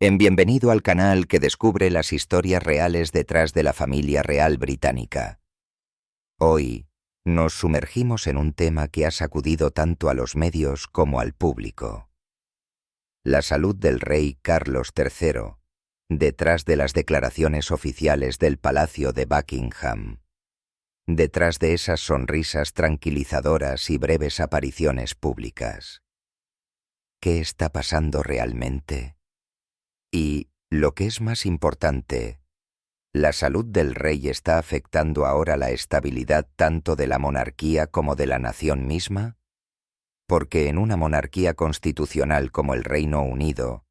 Bienvenido al canal que descubre las historias reales detrás de la familia real británica. Hoy nos sumergimos en un tema que ha sacudido tanto a los medios como al público. La salud del rey Carlos III, detrás de las declaraciones oficiales del Palacio de Buckingham. Detrás de esas sonrisas tranquilizadoras y breves apariciones públicas. ¿Qué está pasando realmente? Y, lo que es más importante, ¿la salud del rey está afectando ahora la estabilidad tanto de la monarquía como de la nación misma? Porque en una monarquía constitucional como el Reino Unido,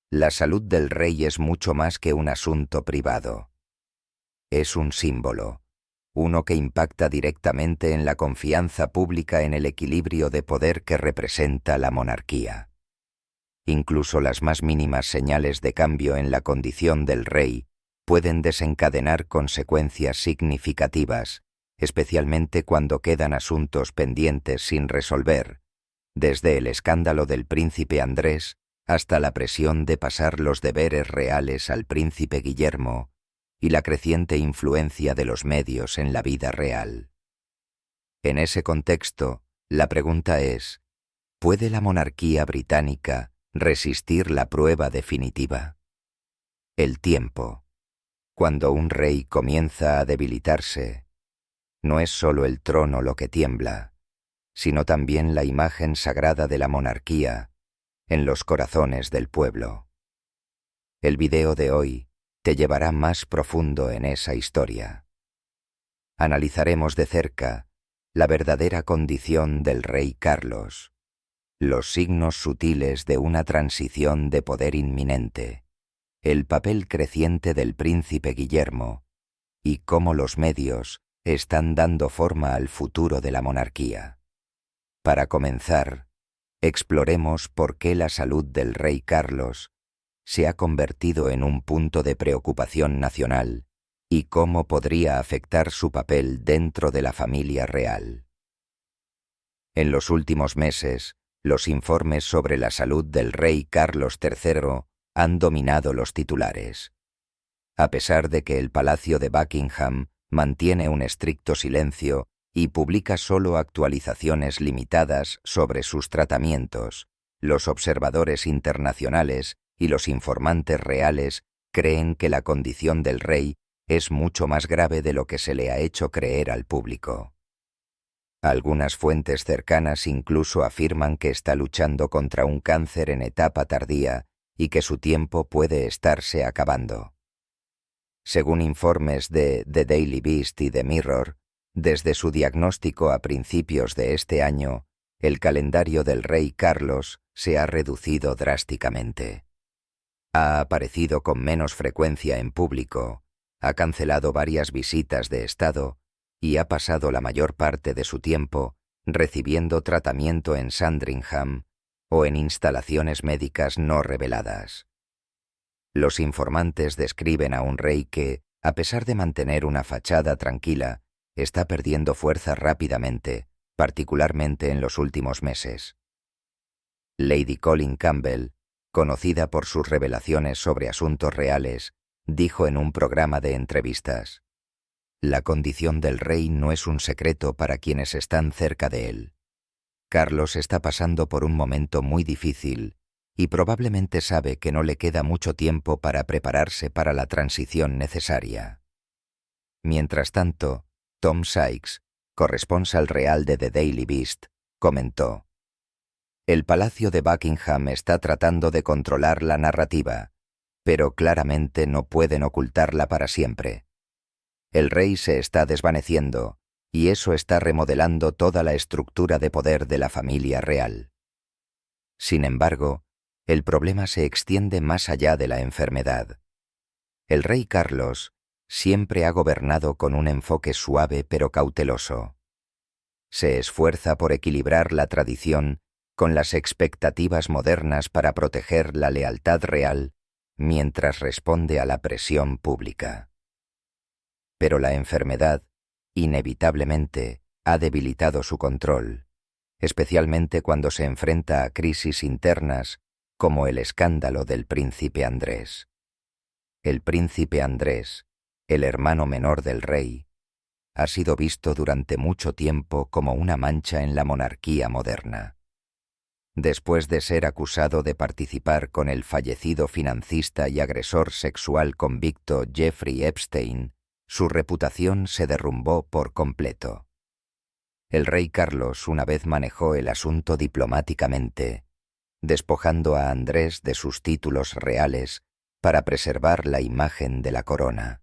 la salud del rey es mucho más que un asunto privado. Es un símbolo, uno que impacta directamente en la confianza pública en el equilibrio de poder que representa la monarquía. Incluso las más mínimas señales de cambio en la condición del rey pueden desencadenar consecuencias significativas, especialmente cuando quedan asuntos pendientes sin resolver, desde el escándalo del príncipe Andrés hasta la presión de pasar los deberes reales al príncipe Guillermo y la creciente influencia de los medios en la vida real. En ese contexto, la pregunta es, ¿puede la monarquía británica resistir la prueba definitiva? El tiempo. Cuando un rey comienza a debilitarse, no es solo el trono lo que tiembla, sino también la imagen sagrada de la monarquía en los corazones del pueblo. El video de hoy te llevará más profundo en esa historia. Analizaremos de cerca la verdadera condición del rey Carlos, los signos sutiles de una transición de poder inminente, el papel creciente del príncipe Guillermo y cómo los medios están dando forma al futuro de la monarquía. Para comenzar, exploremos por qué la salud del rey Carlos se ha convertido en un punto de preocupación nacional y cómo podría afectar su papel dentro de la familia real. En los últimos meses, los informes sobre la salud del rey Carlos III han dominado los titulares. A pesar de que el Palacio de Buckingham mantiene un estricto silencio y publica solo actualizaciones limitadas sobre sus tratamientos, los observadores internacionales y los informantes reales creen que la condición del rey es mucho más grave de lo que se le ha hecho creer al público. Algunas fuentes cercanas incluso afirman que está luchando contra un cáncer en etapa tardía y que su tiempo puede estarse acabando. Según informes de The Daily Beast y The Mirror, desde su diagnóstico a principios de este año, el calendario del rey Carlos se ha reducido drásticamente. Ha aparecido con menos frecuencia en público, ha cancelado varias visitas de Estado y ha pasado la mayor parte de su tiempo recibiendo tratamiento en Sandringham o en instalaciones médicas no reveladas. Los informantes describen a un rey que, a pesar de mantener una fachada tranquila, está perdiendo fuerza rápidamente, particularmente en los últimos meses. Lady Colin Campbell, conocida por sus revelaciones sobre asuntos reales, dijo en un programa de entrevistas: «La condición del rey no es un secreto para quienes están cerca de él. Carlos está pasando por un momento muy difícil y probablemente sabe que no le queda mucho tiempo para prepararse para la transición necesaria». Mientras tanto, Tom Sykes, corresponsal real de The Daily Beast, comentó: «El Palacio de Buckingham está tratando de controlar la narrativa, pero claramente no pueden ocultarla para siempre. El rey se está desvaneciendo, y eso está remodelando toda la estructura de poder de la familia real. Sin embargo, el problema se extiende más allá de la enfermedad. El rey Carlos siempre ha gobernado con un enfoque suave pero cauteloso. Se esfuerza por equilibrar la tradición con las expectativas modernas para proteger la lealtad real mientras responde a la presión pública. Pero la enfermedad, inevitablemente, ha debilitado su control, especialmente cuando se enfrenta a crisis internas como el escándalo del príncipe Andrés. El príncipe Andrés, el hermano menor del rey, ha sido visto durante mucho tiempo como una mancha en la monarquía moderna. Después de ser acusado de participar con el fallecido financista y agresor sexual convicto Jeffrey Epstein, su reputación se derrumbó por completo. El rey Carlos una vez manejó el asunto diplomáticamente, despojando a Andrés de sus títulos reales para preservar la imagen de la corona.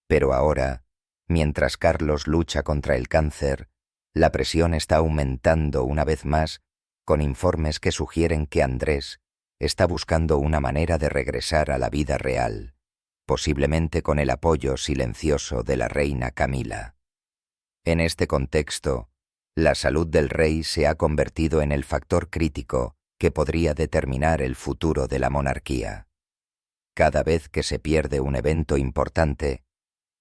Pero ahora, mientras Carlos lucha contra el cáncer, la presión está aumentando una vez más con informes que sugieren que Andrés está buscando una manera de regresar a la vida real, posiblemente con el apoyo silencioso de la reina Camila. En este contexto, la salud del rey se ha convertido en el factor crítico que podría determinar el futuro de la monarquía. Cada vez que se pierde un evento importante,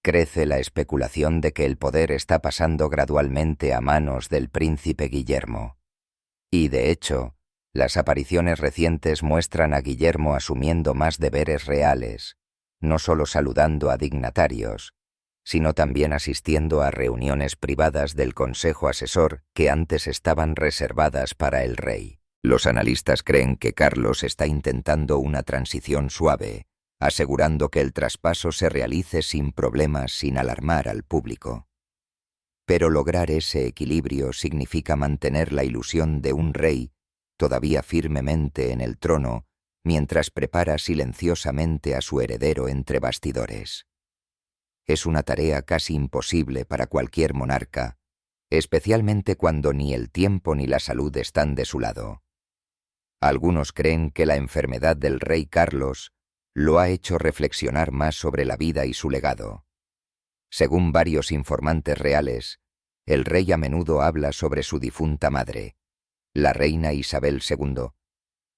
crece la especulación de que el poder está pasando gradualmente a manos del príncipe Guillermo. Y de hecho, las apariciones recientes muestran a Guillermo asumiendo más deberes reales, no solo saludando a dignatarios, sino también asistiendo a reuniones privadas del Consejo Asesor que antes estaban reservadas para el rey. Los analistas creen que Carlos está intentando una transición suave, asegurando que el traspaso se realice sin problemas, sin alarmar al público. Pero lograr ese equilibrio significa mantener la ilusión de un rey todavía firmemente en el trono, mientras prepara silenciosamente a su heredero entre bastidores. Es una tarea casi imposible para cualquier monarca, especialmente cuando ni el tiempo ni la salud están de su lado. Algunos creen que la enfermedad del rey Carlos lo ha hecho reflexionar más sobre la vida y su legado. Según varios informantes reales, el rey a menudo habla sobre su difunta madre, la reina Isabel II,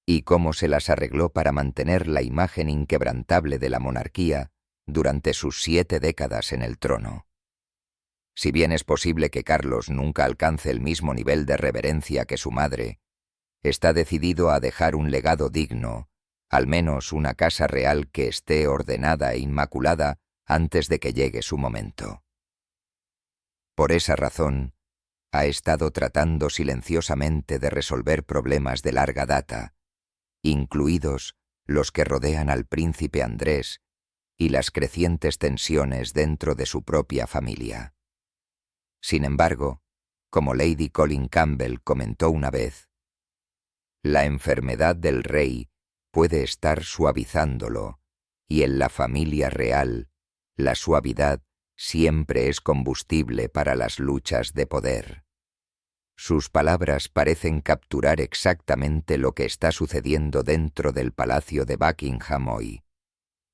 y cómo se las arregló para mantener la imagen inquebrantable de la monarquía durante sus 7 décadas en el trono. Si bien es posible que Carlos nunca alcance el mismo nivel de reverencia que su madre, está decidido a dejar un legado digno, al menos una casa real que esté ordenada e inmaculada antes de que llegue su momento. Por esa razón, ha estado tratando silenciosamente de resolver problemas de larga data, incluidos los que rodean al príncipe Andrés y las crecientes tensiones dentro de su propia familia. Sin embargo, como Lady Colin Campbell comentó una vez, la enfermedad del rey puede estar suavizándolo, y en la familia real, la suavidad siempre es combustible para las luchas de poder. Sus palabras parecen capturar exactamente lo que está sucediendo dentro del Palacio de Buckingham hoy,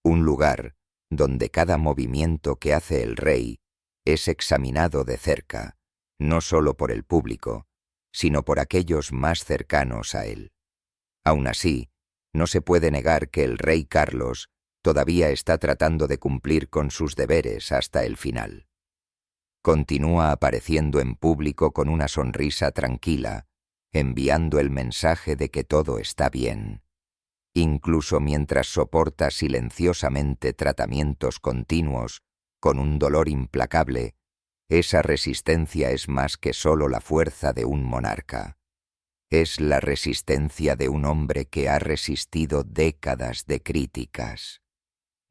un lugar donde cada movimiento que hace el rey es examinado de cerca, no solo por el público, sino por aquellos más cercanos a él. Aún así, no se puede negar que el rey Carlos todavía está tratando de cumplir con sus deberes hasta el final. Continúa apareciendo en público con una sonrisa tranquila, enviando el mensaje de que todo está bien, incluso mientras soporta silenciosamente tratamientos continuos, con un dolor implacable. Esa resistencia es más que solo la fuerza de un monarca. Es la resistencia de un hombre que ha resistido décadas de críticas.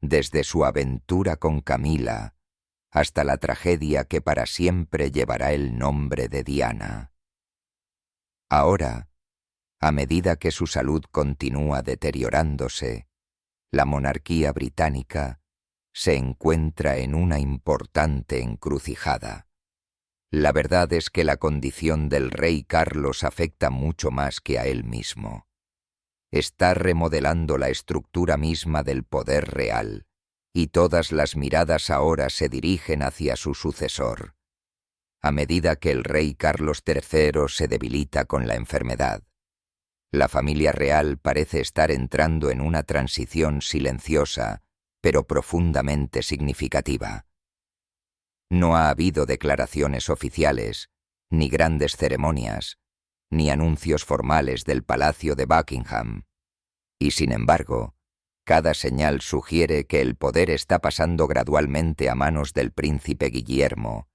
Desde su aventura con Camila hasta la tragedia que para siempre llevará el nombre de Diana. Ahora, a medida que su salud continúa deteriorándose, la monarquía británica se encuentra en una importante encrucijada. La verdad es que la condición del rey Carlos afecta mucho más que a él mismo. Está remodelando la estructura misma del poder real, y todas las miradas ahora se dirigen hacia su sucesor. A medida que el rey Carlos III se debilita con la enfermedad, la familia real parece estar entrando en una transición silenciosa, pero profundamente significativa. No ha habido declaraciones oficiales, ni grandes ceremonias, ni anuncios formales del Palacio de Buckingham. Y sin embargo, cada señal sugiere que el poder está pasando gradualmente a manos del príncipe Guillermo,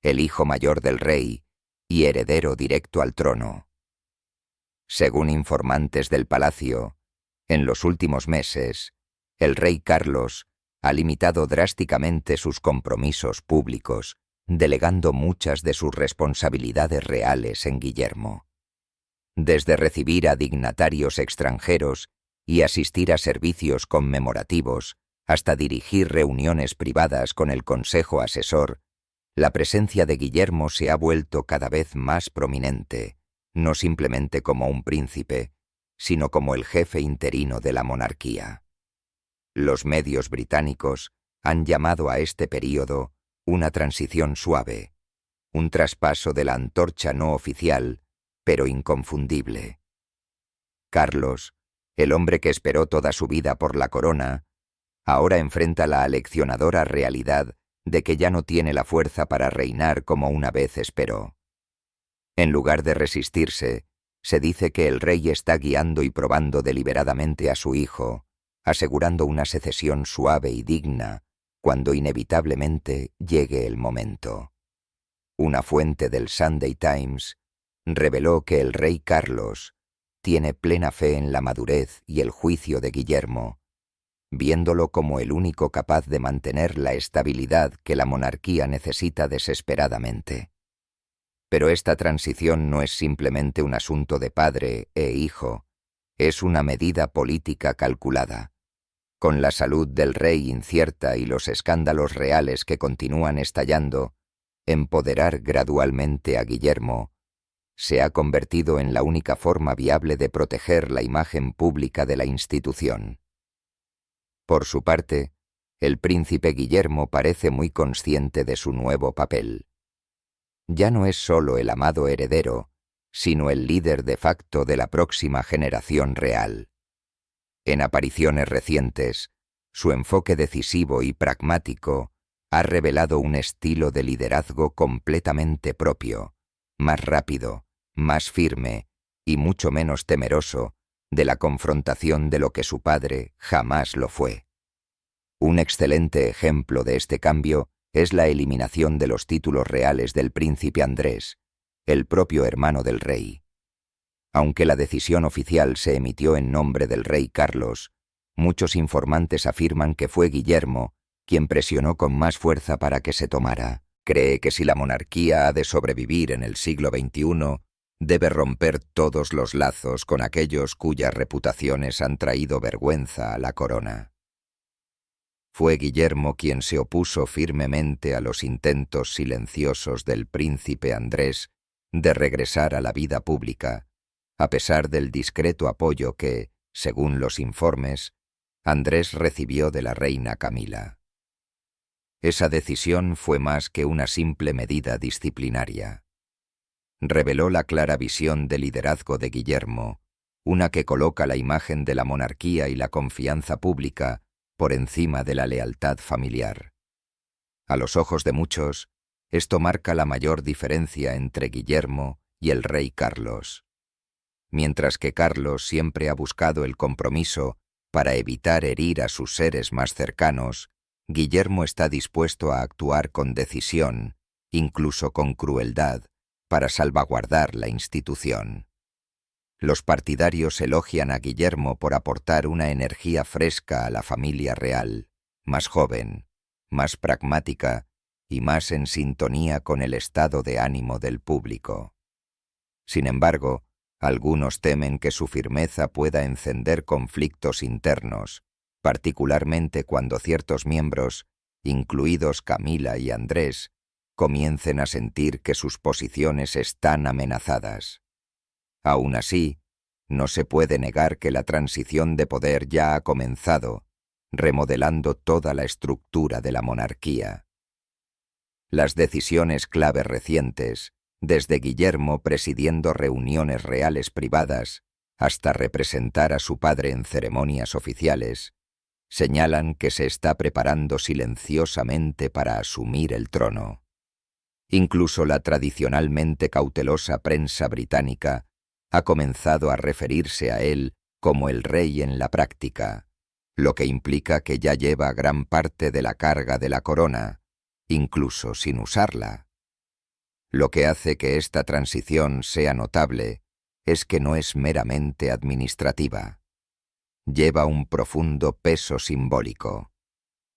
el hijo mayor del rey y heredero directo al trono. Según informantes del palacio, en los últimos meses, el rey Carlos ha limitado drásticamente sus compromisos públicos, delegando muchas de sus responsabilidades reales en Guillermo. Desde recibir a dignatarios extranjeros y asistir a servicios conmemorativos, hasta dirigir reuniones privadas con el consejo asesor, la presencia de Guillermo se ha vuelto cada vez más prominente, no simplemente como un príncipe, sino como el jefe interino de la monarquía. Los medios británicos han llamado a este período una transición suave, un traspaso de la antorcha no oficial, pero inconfundible. Carlos, el hombre que esperó toda su vida por la corona, ahora enfrenta la aleccionadora realidad de que ya no tiene la fuerza para reinar como una vez esperó. En lugar de resistirse, se dice que el rey está guiando y probando deliberadamente a su hijo, asegurando una secesión suave y digna cuando inevitablemente llegue el momento. Una fuente del Sunday Times reveló que el rey Carlos tiene plena fe en la madurez y el juicio de Guillermo, viéndolo como el único capaz de mantener la estabilidad que la monarquía necesita desesperadamente. Pero esta transición no es simplemente un asunto de padre e hijo, es una medida política calculada. Con la salud del rey incierta y los escándalos reales que continúan estallando, empoderar gradualmente a Guillermo se ha convertido en la única forma viable de proteger la imagen pública de la institución. Por su parte, el príncipe Guillermo parece muy consciente de su nuevo papel. Ya no es solo el amado heredero, sino el líder de facto de la próxima generación real. En apariciones recientes, su enfoque decisivo y pragmático ha revelado un estilo de liderazgo completamente propio, más rápido, más firme y mucho menos temeroso de la confrontación de lo que su padre jamás lo fue. Un excelente ejemplo de este cambio es la eliminación de los títulos reales del príncipe Andrés, el propio hermano del rey. Aunque la decisión oficial se emitió en nombre del rey Carlos, muchos informantes afirman que fue Guillermo quien presionó con más fuerza para que se tomara. Cree que si la monarquía ha de sobrevivir en el siglo XXI, debe romper todos los lazos con aquellos cuyas reputaciones han traído vergüenza a la corona. Fue Guillermo quien se opuso firmemente a los intentos silenciosos del príncipe Andrés de regresar a la vida pública, a pesar del discreto apoyo que, según los informes, Andrés recibió de la reina Camila. Esa decisión fue más que una simple medida disciplinaria. Reveló la clara visión de liderazgo de Guillermo, una que coloca la imagen de la monarquía y la confianza pública por encima de la lealtad familiar. A los ojos de muchos, esto marca la mayor diferencia entre Guillermo y el rey Carlos. Mientras que Carlos siempre ha buscado el compromiso para evitar herir a sus seres más cercanos, Guillermo está dispuesto a actuar con decisión, incluso con crueldad, para salvaguardar la institución. Los partidarios elogian a Guillermo por aportar una energía fresca a la familia real, más joven, más pragmática y más en sintonía con el estado de ánimo del público. Sin embargo, algunos temen que su firmeza pueda encender conflictos internos, particularmente cuando ciertos miembros, incluidos Camila y Andrés, comiencen a sentir que sus posiciones están amenazadas. Aún así, no se puede negar que la transición de poder ya ha comenzado, remodelando toda la estructura de la monarquía. Las decisiones clave recientes, desde Guillermo presidiendo reuniones reales privadas hasta representar a su padre en ceremonias oficiales, señalan que se está preparando silenciosamente para asumir el trono. Incluso la tradicionalmente cautelosa prensa británica ha comenzado a referirse a él como el rey en la práctica, lo que implica que ya lleva gran parte de la carga de la corona, incluso sin usarla. Lo que hace que esta transición sea notable es que no es meramente administrativa. Lleva un profundo peso simbólico.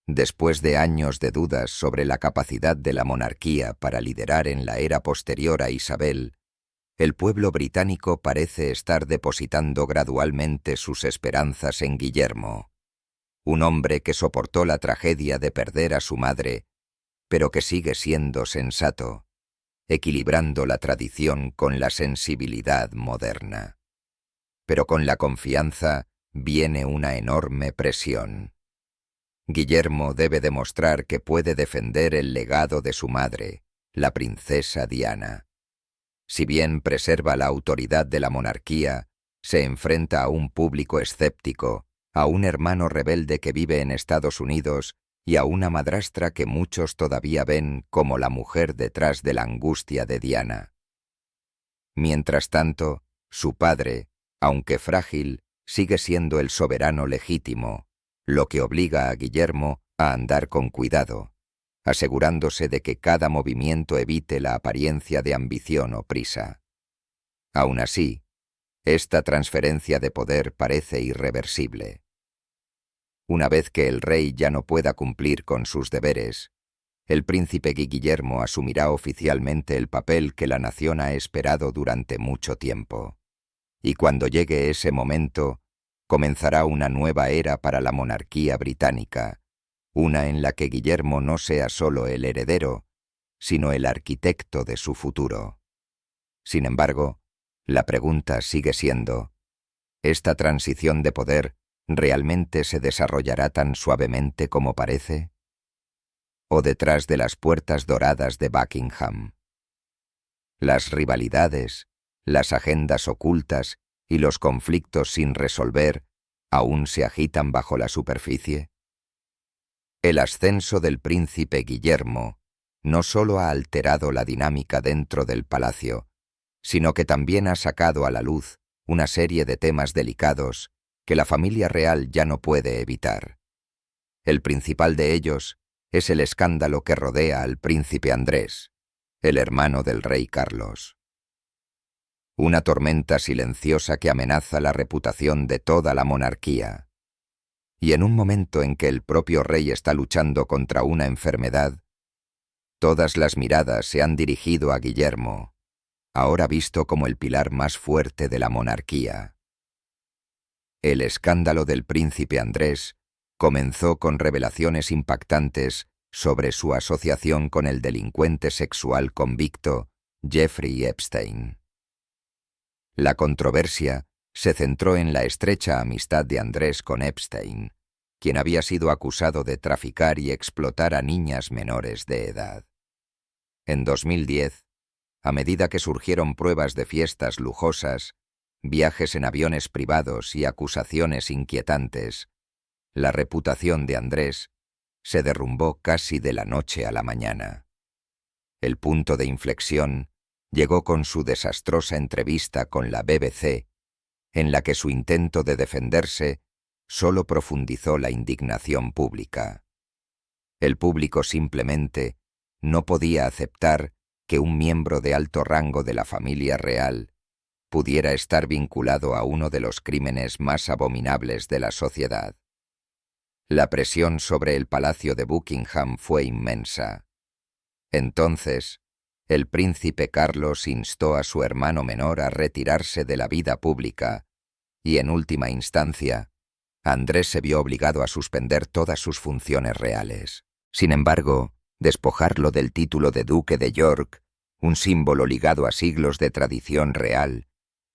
Después de años de dudas sobre la capacidad de la monarquía para liderar en la era posterior a Isabel, el pueblo británico parece estar depositando gradualmente sus esperanzas en Guillermo, un hombre que soportó la tragedia de perder a su madre, pero que sigue siendo sensato, equilibrando la tradición con la sensibilidad moderna. Pero con la confianza viene una enorme presión. Guillermo debe demostrar que puede defender el legado de su madre, la princesa Diana. Si bien preserva la autoridad de la monarquía, se enfrenta a un público escéptico, a un hermano rebelde que vive en Estados Unidos y a una madrastra que muchos todavía ven como la mujer detrás de la angustia de Diana. Mientras tanto, su padre, aunque frágil, sigue siendo el soberano legítimo, lo que obliga a Guillermo a andar con cuidado, asegurándose de que cada movimiento evite la apariencia de ambición o prisa. Aún así, esta transferencia de poder parece irreversible. Una vez que el rey ya no pueda cumplir con sus deberes, el príncipe Guillermo asumirá oficialmente el papel que la nación ha esperado durante mucho tiempo. Y cuando llegue ese momento, comenzará una nueva era para la monarquía británica, una en la que Guillermo no sea solo el heredero, sino el arquitecto de su futuro. Sin embargo, la pregunta sigue siendo, ¿esta transición de poder realmente se desarrollará tan suavemente como parece? ¿O detrás de las puertas doradas de Buckingham? Las rivalidades, las agendas ocultas y los conflictos sin resolver aún se agitan bajo la superficie. El ascenso del príncipe Guillermo no solo ha alterado la dinámica dentro del palacio, sino que también ha sacado a la luz una serie de temas delicados que la familia real ya no puede evitar. El principal de ellos es el escándalo que rodea al príncipe Andrés, el hermano del rey Carlos. Una tormenta silenciosa que amenaza la reputación de toda la monarquía. Y en un momento en que el propio rey está luchando contra una enfermedad, todas las miradas se han dirigido a Guillermo, ahora visto como el pilar más fuerte de la monarquía. El escándalo del príncipe Andrés comenzó con revelaciones impactantes sobre su asociación con el delincuente sexual convicto Jeffrey Epstein. La controversia se centró en la estrecha amistad de Andrés con Epstein, quien había sido acusado de traficar y explotar a niñas menores de edad. En 2010, a medida que surgieron pruebas de fiestas lujosas, viajes en aviones privados y acusaciones inquietantes, la reputación de Andrés se derrumbó casi de la noche a la mañana. El punto de inflexión llegó con su desastrosa entrevista con la BBC, en la que su intento de defenderse solo profundizó la indignación pública. El público simplemente no podía aceptar que un miembro de alto rango de la familia real pudiera estar vinculado a uno de los crímenes más abominables de la sociedad. La presión sobre el Palacio de Buckingham fue inmensa. Entonces, el príncipe Carlos instó a su hermano menor a retirarse de la vida pública y, en última instancia, Andrés se vio obligado a suspender todas sus funciones reales. Sin embargo, despojarlo del título de Duque de York, un símbolo ligado a siglos de tradición real,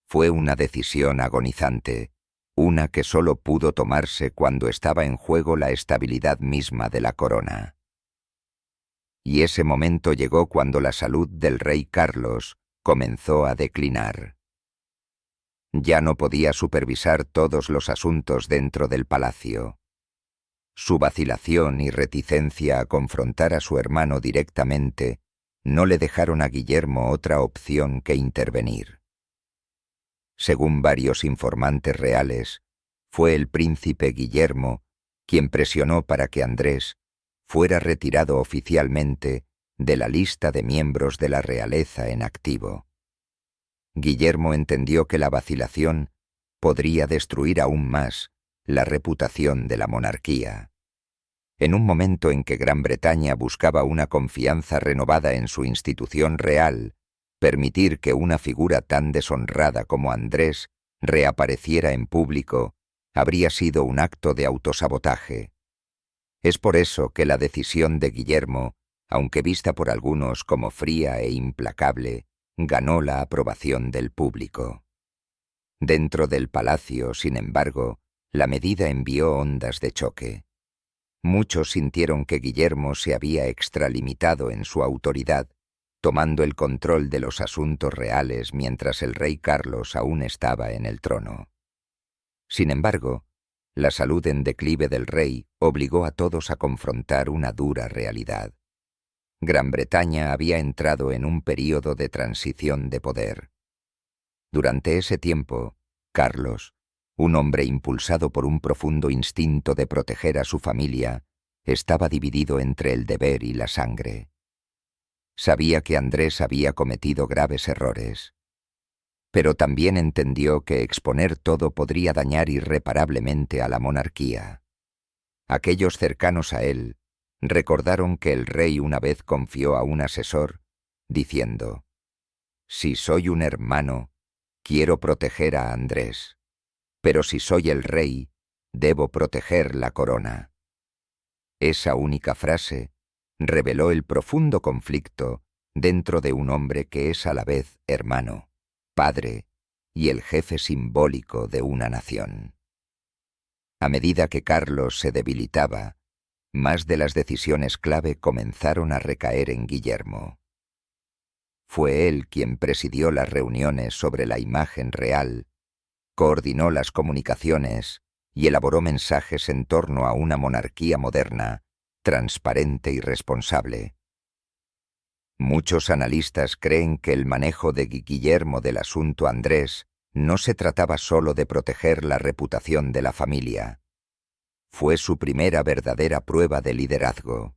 fue una decisión agonizante, una que solo pudo tomarse cuando estaba en juego la estabilidad misma de la corona. Y ese momento llegó cuando la salud del rey Carlos comenzó a declinar. Ya no podía supervisar todos los asuntos dentro del palacio. Su vacilación y reticencia a confrontar a su hermano directamente no le dejaron a Guillermo otra opción que intervenir. Según varios informantes reales, fue el príncipe Guillermo quien presionó para que Andrés fuera retirado oficialmente de la lista de miembros de la realeza en activo. Guillermo entendió que la vacilación podría destruir aún más la reputación de la monarquía. En un momento en que Gran Bretaña buscaba una confianza renovada en su institución real, permitir que una figura tan deshonrada como Andrés reapareciera en público habría sido un acto de autosabotaje. Es por eso que la decisión de Guillermo, aunque vista por algunos como fría e implacable, ganó la aprobación del público. Dentro del palacio, sin embargo, la medida envió ondas de choque. Muchos sintieron que Guillermo se había extralimitado en su autoridad, tomando el control de los asuntos reales mientras el rey Carlos aún estaba en el trono. Sin embargo, la salud en declive del rey obligó a todos a confrontar una dura realidad. Gran Bretaña había entrado en un período de transición de poder. Durante ese tiempo, Carlos, un hombre impulsado por un profundo instinto de proteger a su familia, estaba dividido entre el deber y la sangre. Sabía que Andrés había cometido graves errores, pero también entendió que exponer todo podría dañar irreparablemente a la monarquía. Aquellos cercanos a él recordaron que el rey una vez confió a un asesor, diciendo: «Si soy un hermano, quiero proteger a Andrés, pero si soy el rey, debo proteger la corona». Esa única frase reveló el profundo conflicto dentro de un hombre que es a la vez hermano, padre y el jefe simbólico de una nación. A medida que Carlos se debilitaba, más de las decisiones clave comenzaron a recaer en Guillermo. Fue él quien presidió las reuniones sobre la imagen real, coordinó las comunicaciones y elaboró mensajes en torno a una monarquía moderna, transparente y responsable. Muchos analistas creen que el manejo de Guillermo del asunto Andrés no se trataba solo de proteger la reputación de la familia. Fue su primera verdadera prueba de liderazgo.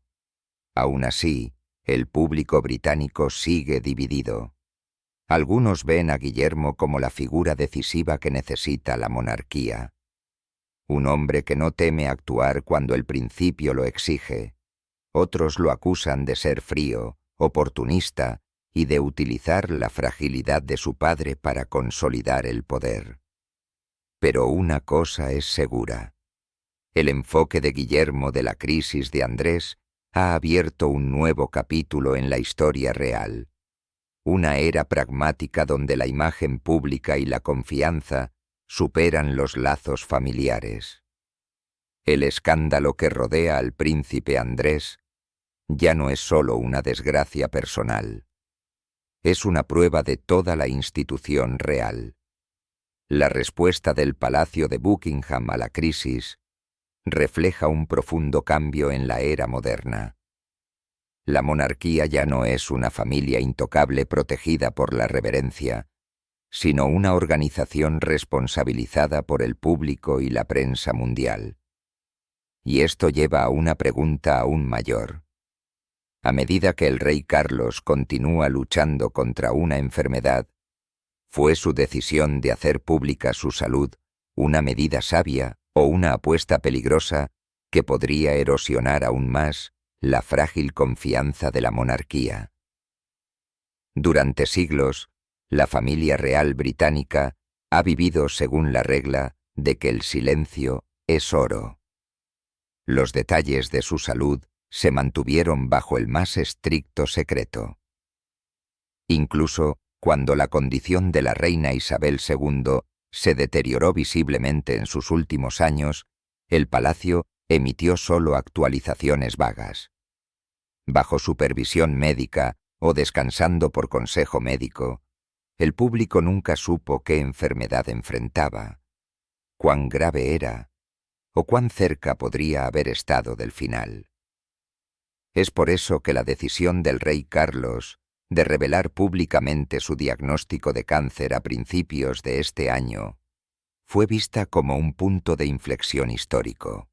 Aún así, el público británico sigue dividido. Algunos ven a Guillermo como la figura decisiva que necesita la monarquía. Un hombre que no teme actuar cuando el principio lo exige. Otros lo acusan de ser frío, oportunista y de utilizar la fragilidad de su padre para consolidar el poder. Pero una cosa es segura. El enfoque de Guillermo de la crisis de Andrés ha abierto un nuevo capítulo en la historia real. Una era pragmática donde la imagen pública y la confianza superan los lazos familiares. El escándalo que rodea al príncipe Andrés ya no es solo una desgracia personal. Es una prueba de toda la institución real. La respuesta del Palacio de Buckingham a la crisis refleja un profundo cambio en la era moderna. La monarquía ya no es una familia intocable protegida por la reverencia, sino una organización responsabilizada por el público y la prensa mundial. Y esto lleva a una pregunta aún mayor. A medida que el rey Carlos continúa luchando contra una enfermedad, ¿fue su decisión de hacer pública su salud una medida sabia o una apuesta peligrosa que podría erosionar aún más la frágil confianza de la monarquía? Durante siglos, la familia real británica ha vivido según la regla de que el silencio es oro. Los detalles de su salud se mantuvieron bajo el más estricto secreto. Incluso cuando la condición de la reina Isabel II se deterioró visiblemente en sus últimos años, el palacio emitió solo actualizaciones vagas. Bajo supervisión médica o descansando por consejo médico, el público nunca supo qué enfermedad enfrentaba, cuán grave era o cuán cerca podría haber estado del final. Es por eso que la decisión del rey Carlos de revelar públicamente su diagnóstico de cáncer a principios de este año, fue vista como un punto de inflexión histórico.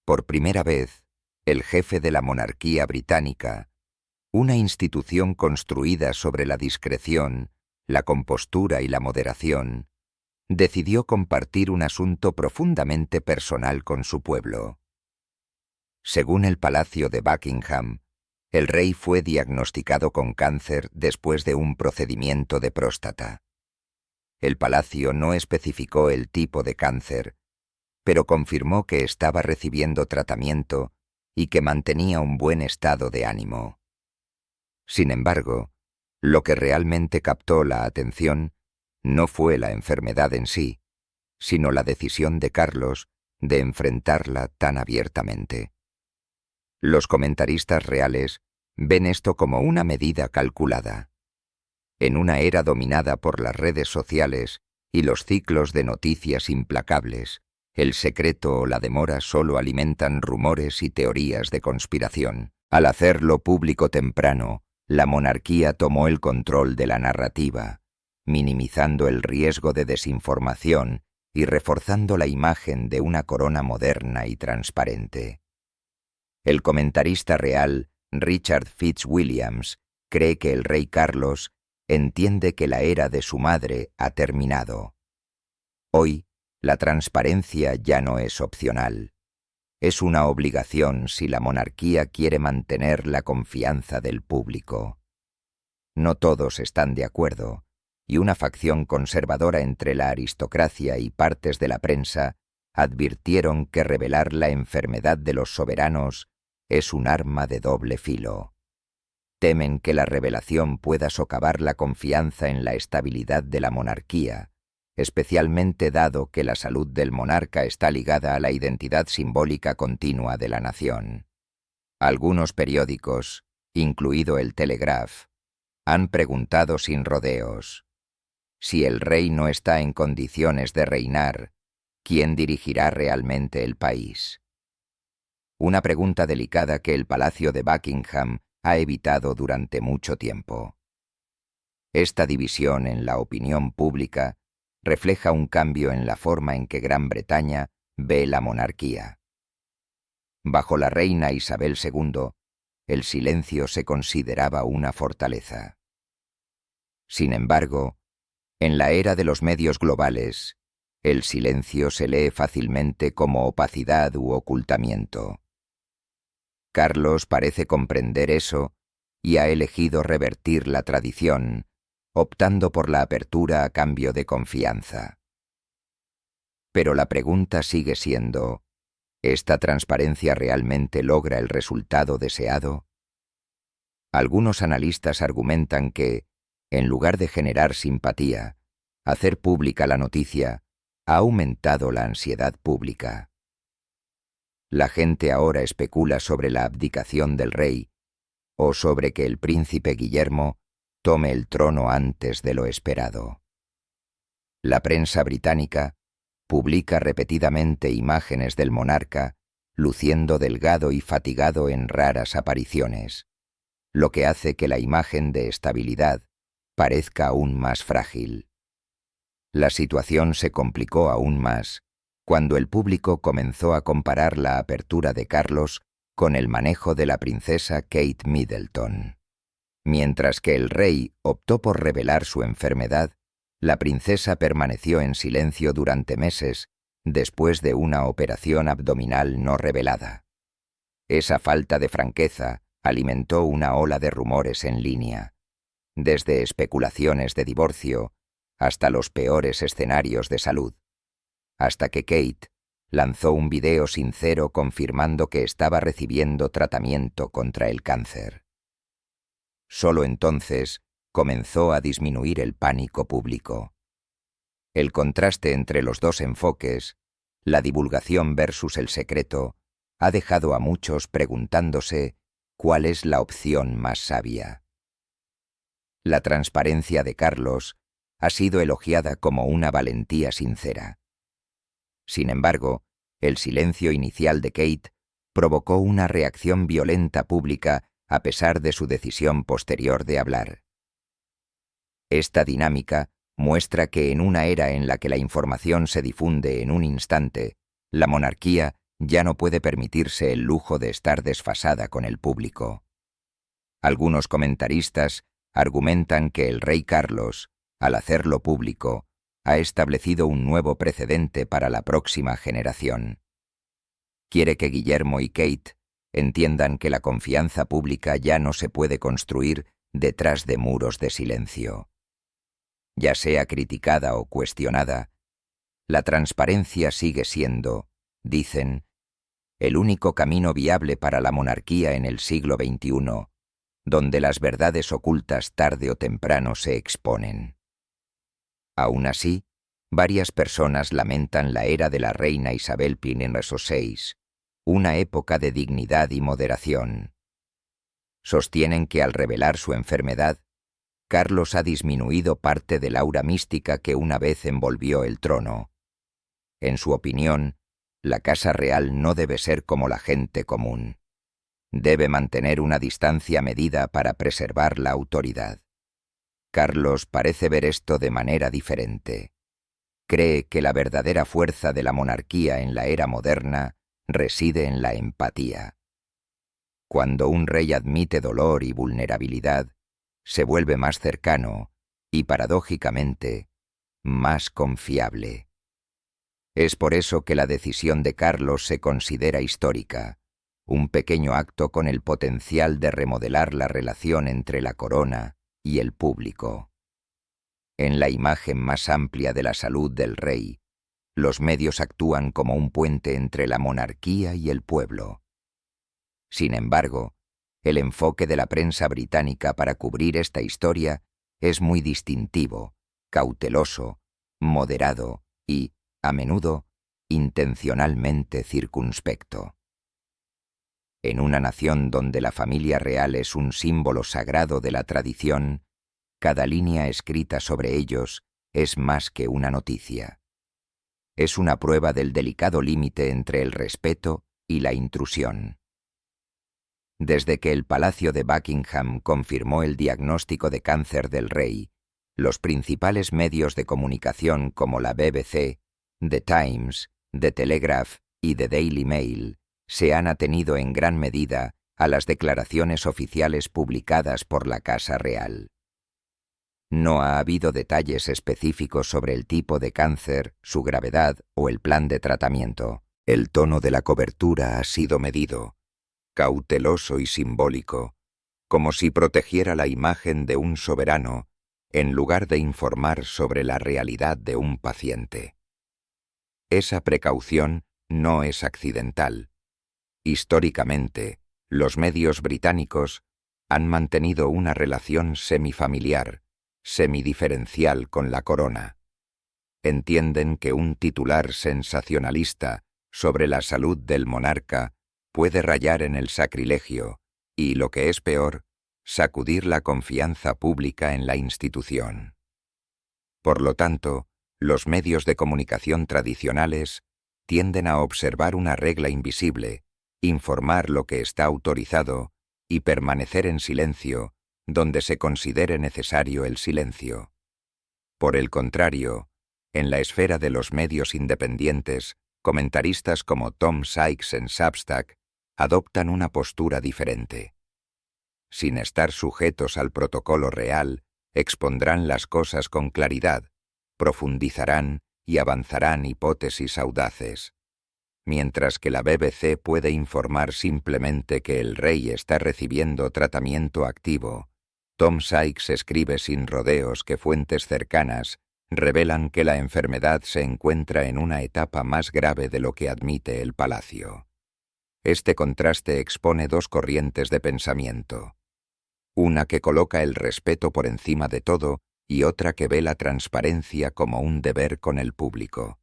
Por primera vez, el jefe de la monarquía británica, una institución construida sobre la discreción, la compostura y la moderación, decidió compartir un asunto profundamente personal con su pueblo. Según el Palacio de Buckingham, el rey fue diagnosticado con cáncer después de un procedimiento de próstata. El palacio no especificó el tipo de cáncer, pero confirmó que estaba recibiendo tratamiento y que mantenía un buen estado de ánimo. Sin embargo, lo que realmente captó la atención no fue la enfermedad en sí, sino la decisión de Carlos de enfrentarla tan abiertamente. Los comentaristas reales ven esto como una medida calculada. En una era dominada por las redes sociales y los ciclos de noticias implacables, el secreto o la demora solo alimentan rumores y teorías de conspiración. Al hacerlo público temprano, la monarquía tomó el control de la narrativa, minimizando el riesgo de desinformación y reforzando la imagen de una corona moderna y transparente. El comentarista real, Richard Fitzwilliams, cree que el rey Carlos entiende que la era de su madre ha terminado. Hoy, la transparencia ya no es opcional. Es una obligación si la monarquía quiere mantener la confianza del público. No todos están de acuerdo, y una facción conservadora entre la aristocracia y partes de la prensa advirtieron que revelar la enfermedad de los soberanos es un arma de doble filo. Temen que la revelación pueda socavar la confianza en la estabilidad de la monarquía, especialmente dado que la salud del monarca está ligada a la identidad simbólica continua de la nación. Algunos periódicos, incluido el Telegraph, han preguntado sin rodeos: si el rey no está en condiciones de reinar, ¿quién dirigirá realmente el país? Una pregunta delicada que el Palacio de Buckingham ha evitado durante mucho tiempo. Esta división en la opinión pública refleja un cambio en la forma en que Gran Bretaña ve la monarquía. Bajo la reina Isabel II, el silencio se consideraba una fortaleza. Sin embargo, en la era de los medios globales, el silencio se lee fácilmente como opacidad u ocultamiento. Carlos parece comprender eso y ha elegido revertir la tradición, optando por la apertura a cambio de confianza. Pero la pregunta sigue siendo: ¿esta transparencia realmente logra el resultado deseado? Algunos analistas argumentan que, en lugar de generar simpatía, hacer pública la noticia ha aumentado la ansiedad pública. La gente ahora especula sobre la abdicación del rey o sobre que el príncipe Guillermo tome el trono antes de lo esperado. La prensa británica publica repetidamente imágenes del monarca luciendo delgado y fatigado en raras apariciones, lo que hace que la imagen de estabilidad parezca aún más frágil. La situación se complicó aún más cuando el público comenzó a comparar la apertura de Carlos con el manejo de la princesa Kate Middleton. Mientras que el rey optó por revelar su enfermedad, la princesa permaneció en silencio durante meses después de una operación abdominal no revelada. Esa falta de franqueza alimentó una ola de rumores en línea, desde especulaciones de divorcio hasta los peores escenarios de salud, hasta que Kate lanzó un video sincero confirmando que estaba recibiendo tratamiento contra el cáncer. Solo entonces comenzó a disminuir el pánico público. El contraste entre los dos enfoques, la divulgación versus el secreto, ha dejado a muchos preguntándose cuál es la opción más sabia. La transparencia de Carlos ha sido elogiada como una valentía sincera. Sin embargo, el silencio inicial de Kate provocó una reacción violenta pública a pesar de su decisión posterior de hablar. Esta dinámica muestra que en una era en la que la información se difunde en un instante, la monarquía ya no puede permitirse el lujo de estar desfasada con el público. Algunos comentaristas argumentan que el rey Carlos, al hacerlo público, ha establecido un nuevo precedente para la próxima generación. Quiere que Guillermo y Kate entiendan que la confianza pública ya no se puede construir detrás de muros de silencio. Ya sea criticada o cuestionada, la transparencia sigue siendo, dicen, el único camino viable para la monarquía en el siglo XXI, donde las verdades ocultas tarde o temprano se exponen. Aún así, varias personas lamentan la era de la reina Isabel I, una época de dignidad y moderación. Sostienen que al revelar su enfermedad, Carlos ha disminuido parte del aura mística que una vez envolvió el trono. En su opinión, la Casa Real no debe ser como la gente común. Debe mantener una distancia medida para preservar la autoridad. Carlos parece ver esto de manera diferente. Cree que la verdadera fuerza de la monarquía en la era moderna reside en la empatía. Cuando un rey admite dolor y vulnerabilidad, se vuelve más cercano y, paradójicamente, más confiable. Es por eso que la decisión de Carlos se considera histórica, un pequeño acto con el potencial de remodelar la relación entre la corona y el público. En la imagen más amplia de la salud del rey, los medios actúan como un puente entre la monarquía y el pueblo. Sin embargo, el enfoque de la prensa británica para cubrir esta historia es muy distintivo, cauteloso, moderado y, a menudo, intencionalmente circunspecto. En una nación donde la familia real es un símbolo sagrado de la tradición, cada línea escrita sobre ellos es más que una noticia. Es una prueba del delicado límite entre el respeto y la intrusión. Desde que el Palacio de Buckingham confirmó el diagnóstico de cáncer del rey, los principales medios de comunicación como la BBC, The Times, The Telegraph y The Daily Mail se han atenido en gran medida a las declaraciones oficiales publicadas por la Casa Real. No ha habido detalles específicos sobre el tipo de cáncer, su gravedad o el plan de tratamiento. El tono de la cobertura ha sido medido, cauteloso y simbólico, como si protegiera la imagen de un soberano en lugar de informar sobre la realidad de un paciente. Esa precaución no es accidental. Históricamente, los medios británicos han mantenido una relación semifamiliar, semidiferencial con la corona. Entienden que un titular sensacionalista sobre la salud del monarca puede rayar en el sacrilegio y, lo que es peor, sacudir la confianza pública en la institución. Por lo tanto, los medios de comunicación tradicionales tienden a observar una regla invisible, informar lo que está autorizado y permanecer en silencio donde se considere necesario el silencio. Por el contrario, en la esfera de los medios independientes, comentaristas como Tom Sykes en Substack adoptan una postura diferente. Sin estar sujetos al protocolo real, expondrán las cosas con claridad, profundizarán y avanzarán hipótesis audaces. Mientras que la BBC puede informar simplemente que el rey está recibiendo tratamiento activo, Tom Sykes escribe sin rodeos que fuentes cercanas revelan que la enfermedad se encuentra en una etapa más grave de lo que admite el palacio. Este contraste expone dos corrientes de pensamiento. Una que coloca el respeto por encima de todo y otra que ve la transparencia como un deber con el público.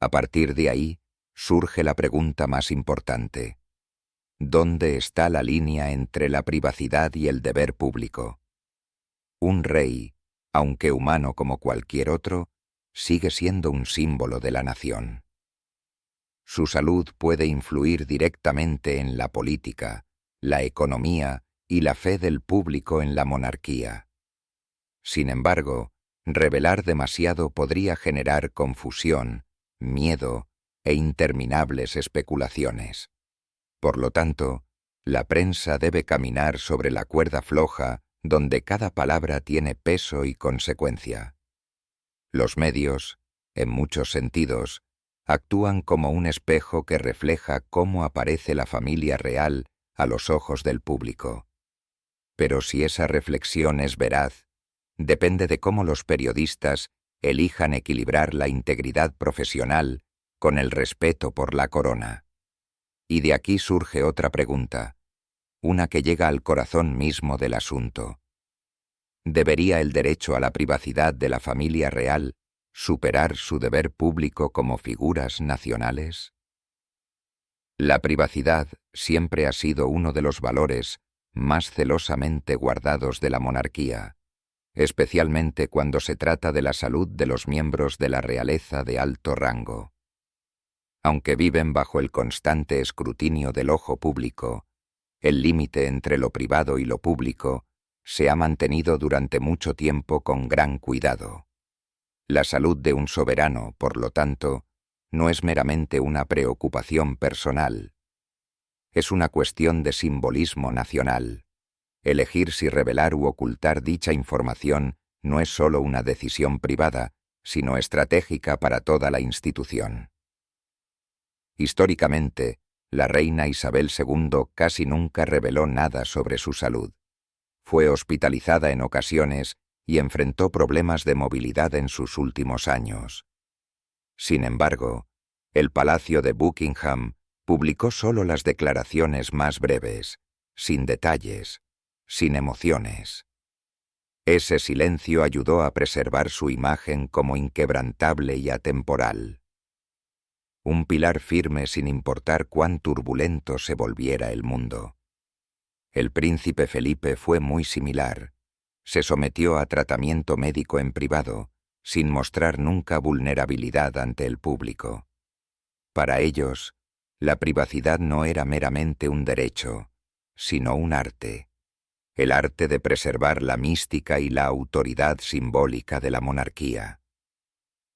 A partir de ahí, surge la pregunta más importante. ¿Dónde está la línea entre la privacidad y el deber público? Un rey, aunque humano como cualquier otro, sigue siendo un símbolo de la nación. Su salud puede influir directamente en la política, la economía y la fe del público en la monarquía. Sin embargo, revelar demasiado podría generar confusión, miedo e interminables especulaciones. Por lo tanto, la prensa debe caminar sobre la cuerda floja donde cada palabra tiene peso y consecuencia. Los medios, en muchos sentidos, actúan como un espejo que refleja cómo aparece la familia real a los ojos del público. Pero si esa reflexión es veraz, depende de cómo los periodistas elijan equilibrar la integridad profesional con el respeto por la corona. Y de aquí surge otra pregunta, una que llega al corazón mismo del asunto. ¿Debería el derecho a la privacidad de la familia real superar su deber público como figuras nacionales? La privacidad siempre ha sido uno de los valores más celosamente guardados de la monarquía, especialmente cuando se trata de la salud de los miembros de la realeza de alto rango. Aunque viven bajo el constante escrutinio del ojo público, el límite entre lo privado y lo público se ha mantenido durante mucho tiempo con gran cuidado. La salud de un soberano, por lo tanto, no es meramente una preocupación personal. Es una cuestión de simbolismo nacional. Elegir si revelar u ocultar dicha información no es solo una decisión privada, sino estratégica para toda la institución. Históricamente, la reina Isabel II casi nunca reveló nada sobre su salud. Fue hospitalizada en ocasiones y enfrentó problemas de movilidad en sus últimos años. Sin embargo, el Palacio de Buckingham publicó solo las declaraciones más breves, sin detalles, sin emociones. Ese silencio ayudó a preservar su imagen como inquebrantable y atemporal. Un pilar firme sin importar cuán turbulento se volviera el mundo. El príncipe Felipe fue muy similar. Se sometió a tratamiento médico en privado, sin mostrar nunca vulnerabilidad ante el público. Para ellos, la privacidad no era meramente un derecho, sino un arte. El arte de preservar la mística y la autoridad simbólica de la monarquía.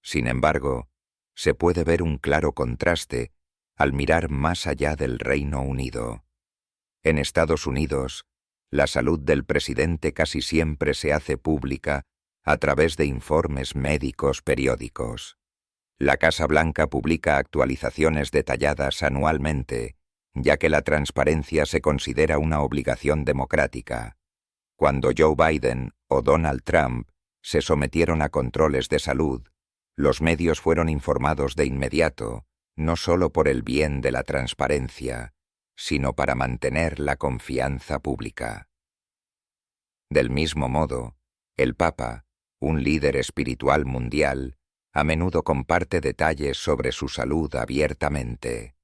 Sin embargo, se puede ver un claro contraste al mirar más allá del Reino Unido. En Estados Unidos, la salud del presidente casi siempre se hace pública a través de informes médicos periódicos. La Casa Blanca publica actualizaciones detalladas anualmente, ya que la transparencia se considera una obligación democrática. Cuando Joe Biden o Donald Trump se sometieron a controles de salud, los medios fueron informados de inmediato, no solo por el bien de la transparencia, sino para mantener la confianza pública. Del mismo modo, el Papa, un líder espiritual mundial, a menudo comparte detalles sobre su salud abiertamente.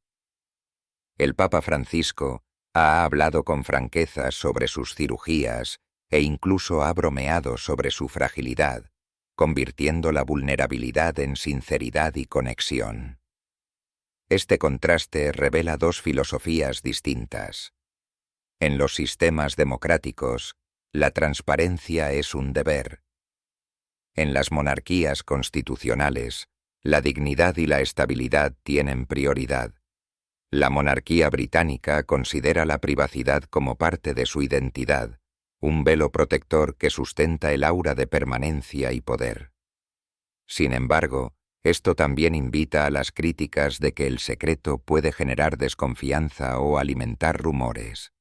El Papa Francisco ha hablado con franqueza sobre sus cirugías e incluso ha bromeado sobre su fragilidad, convirtiendo la vulnerabilidad en sinceridad y conexión. Este contraste revela dos filosofías distintas. En los sistemas democráticos, la transparencia es un deber. En las monarquías constitucionales, la dignidad y la estabilidad tienen prioridad. La monarquía británica considera la privacidad como parte de su identidad, un velo protector que sustenta el aura de permanencia y poder. Sin embargo, esto también invita a las críticas de que el secreto puede generar desconfianza o alimentar rumores.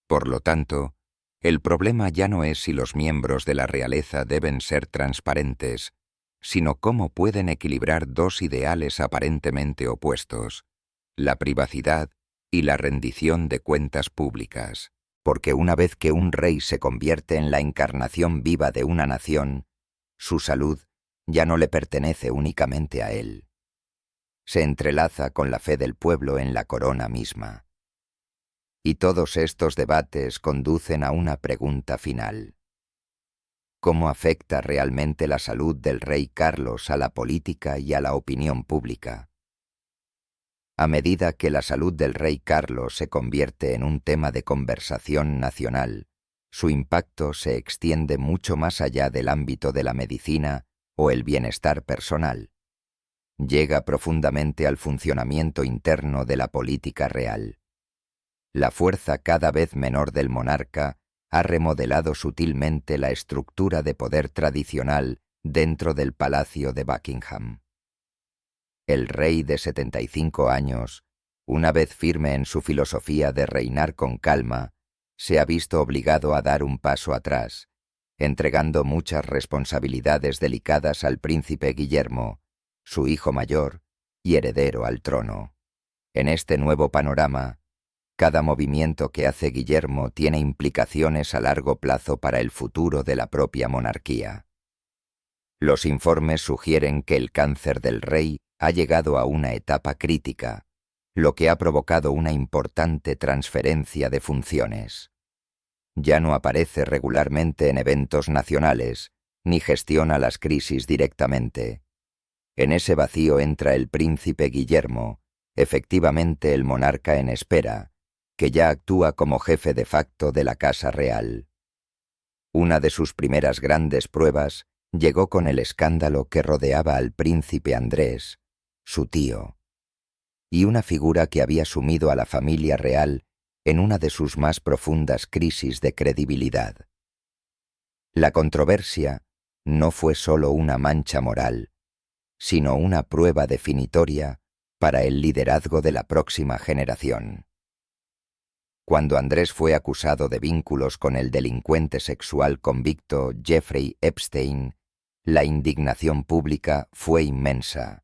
Por lo tanto, el problema ya no es si los miembros de la realeza deben ser transparentes, sino cómo pueden equilibrar dos ideales aparentemente opuestos, la privacidad y la rendición de cuentas públicas. Porque una vez que un rey se convierte en la encarnación viva de una nación, su salud ya no le pertenece únicamente a él. Se entrelaza con la fe del pueblo en la corona misma. Y todos estos debates conducen a una pregunta final. ¿Cómo afecta realmente la salud del rey Carlos a la política y a la opinión pública? A medida que la salud del rey Carlos se convierte en un tema de conversación nacional, su impacto se extiende mucho más allá del ámbito de la medicina o el bienestar personal. Llega profundamente al funcionamiento interno de la política real. La fuerza cada vez menor del monarca ha remodelado sutilmente la estructura de poder tradicional dentro del Palacio de Buckingham. El rey de 75 años, una vez firme en su filosofía de reinar con calma, se ha visto obligado a dar un paso atrás, entregando muchas responsabilidades delicadas al príncipe Guillermo, su hijo mayor y heredero al trono. En este nuevo panorama, cada movimiento que hace Guillermo tiene implicaciones a largo plazo para el futuro de la propia monarquía. Los informes sugieren que el cáncer del rey ha llegado a una etapa crítica, lo que ha provocado una importante transferencia de funciones. Ya no aparece regularmente en eventos nacionales, ni gestiona las crisis directamente. En ese vacío entra el príncipe Guillermo, efectivamente el monarca en espera, que ya actúa como jefe de facto de la Casa Real. Una de sus primeras grandes pruebas llegó con el escándalo que rodeaba al príncipe Andrés, su tío, y una figura que había sumido a la familia real en una de sus más profundas crisis de credibilidad. La controversia no fue solo una mancha moral, sino una prueba definitoria para el liderazgo de la próxima generación. Cuando Andrés fue acusado de vínculos con el delincuente sexual convicto Jeffrey Epstein, la indignación pública fue inmensa,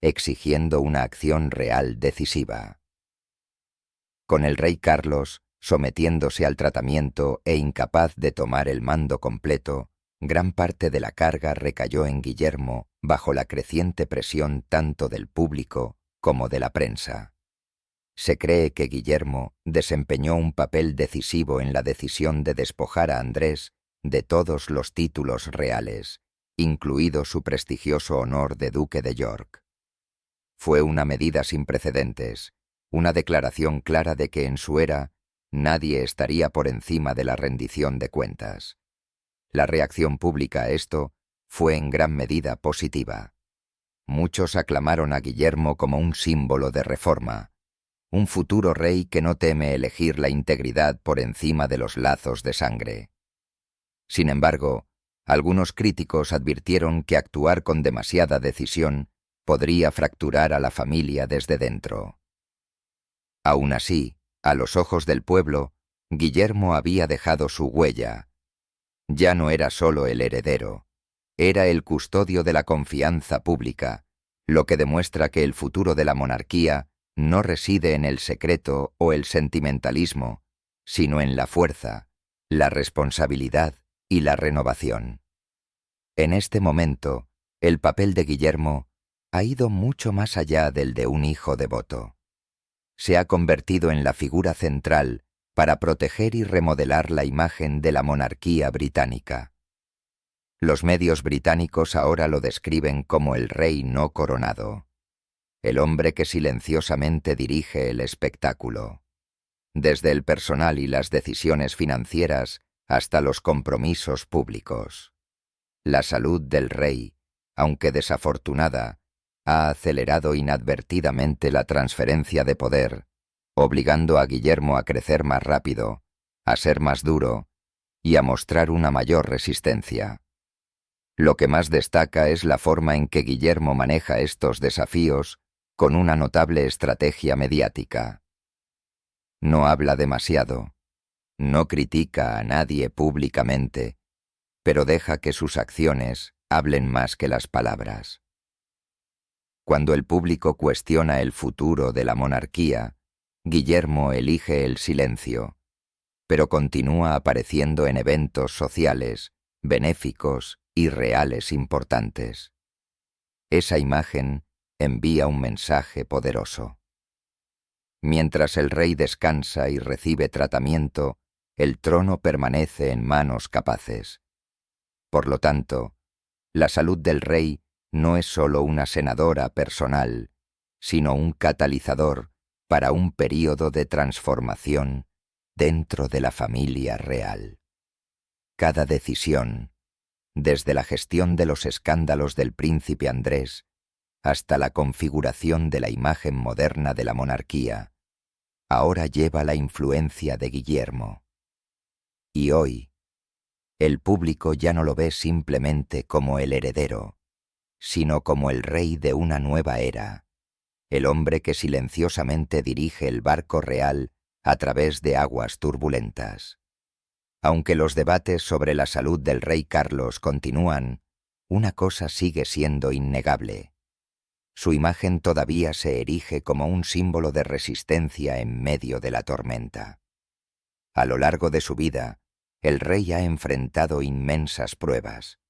exigiendo una acción real decisiva. Con el rey Carlos sometiéndose al tratamiento e incapaz de tomar el mando completo, gran parte de la carga recayó en Guillermo bajo la creciente presión tanto del público como de la prensa. Se cree que Guillermo desempeñó un papel decisivo en la decisión de despojar a Andrés de todos los títulos reales, incluido su prestigioso honor de duque de York. Fue una medida sin precedentes, una declaración clara de que en su era nadie estaría por encima de la rendición de cuentas. La reacción pública a esto fue en gran medida positiva. Muchos aclamaron a Guillermo como un símbolo de reforma, un futuro rey que no teme elegir la integridad por encima de los lazos de sangre. Sin embargo, algunos críticos advirtieron que actuar con demasiada decisión podría fracturar a la familia desde dentro. Aún así, a los ojos del pueblo, Guillermo había dejado su huella. Ya no era solo el heredero, era el custodio de la confianza pública, lo que demuestra que el futuro de la monarquía no reside en el secreto o el sentimentalismo, sino en la fuerza, la responsabilidad y la renovación. En este momento, el papel de Guillermo ha ido mucho más allá del de un hijo devoto. Se ha convertido en la figura central para proteger y remodelar la imagen de la monarquía británica. Los medios británicos ahora lo describen como el rey no coronado, el hombre que silenciosamente dirige el espectáculo, desde el personal y las decisiones financieras hasta los compromisos públicos. La salud del rey, aunque desafortunada, ha acelerado inadvertidamente la transferencia de poder, obligando a Guillermo a crecer más rápido, a ser más duro y a mostrar una mayor resistencia. Lo que más destaca es la forma en que Guillermo maneja estos desafíos con una notable estrategia mediática. No habla demasiado, no critica a nadie públicamente, pero deja que sus acciones hablen más que las palabras. Cuando el público cuestiona el futuro de la monarquía, Guillermo elige el silencio, pero continúa apareciendo en eventos sociales, benéficos y reales importantes. Esa imagen envía un mensaje poderoso. Mientras el rey descansa y recibe tratamiento, el trono permanece en manos capaces. Por lo tanto, la salud del rey no es solo una senadora personal, sino un catalizador para un período de transformación dentro de la familia real. Cada decisión, desde la gestión de los escándalos del príncipe Andrés hasta la configuración de la imagen moderna de la monarquía, ahora lleva la influencia de Guillermo. Y hoy, el público ya no lo ve simplemente como el heredero, sino como el rey de una nueva era, el hombre que silenciosamente dirige el barco real a través de aguas turbulentas. Aunque los debates sobre la salud del rey Carlos continúan, una cosa sigue siendo innegable. Su imagen todavía se erige como un símbolo de resistencia en medio de la tormenta. A lo largo de su vida, el rey ha enfrentado inmensas pruebas,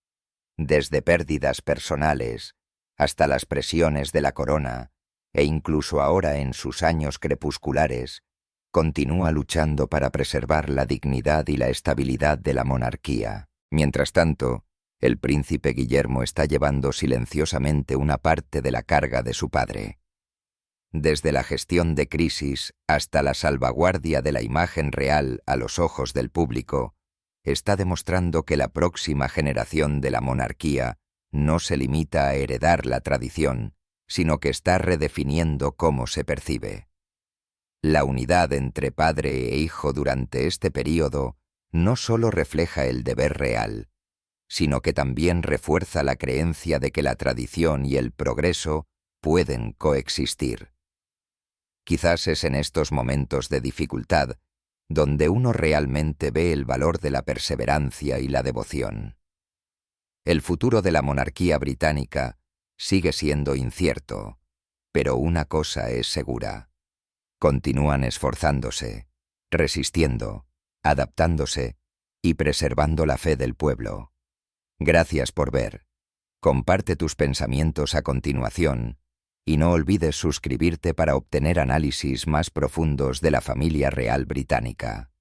desde pérdidas personales hasta las presiones de la corona, e incluso ahora en sus años crepusculares, continúa luchando para preservar la dignidad y la estabilidad de la monarquía. Mientras tanto, el príncipe Guillermo está llevando silenciosamente una parte de la carga de su padre. Desde la gestión de crisis hasta la salvaguardia de la imagen real a los ojos del público, está demostrando que la próxima generación de la monarquía no se limita a heredar la tradición, sino que está redefiniendo cómo se percibe. La unidad entre padre e hijo durante este período no solo refleja el deber real, sino que también refuerza la creencia de que la tradición y el progreso pueden coexistir. Quizás es en estos momentos de dificultad donde uno realmente ve el valor de la perseverancia y la devoción. El futuro de la monarquía británica sigue siendo incierto, pero una cosa es segura: continúan esforzándose, resistiendo, adaptándose y preservando la fe del pueblo. Gracias por ver. Comparte tus pensamientos a continuación y no olvides suscribirte para obtener análisis más profundos de la familia real británica.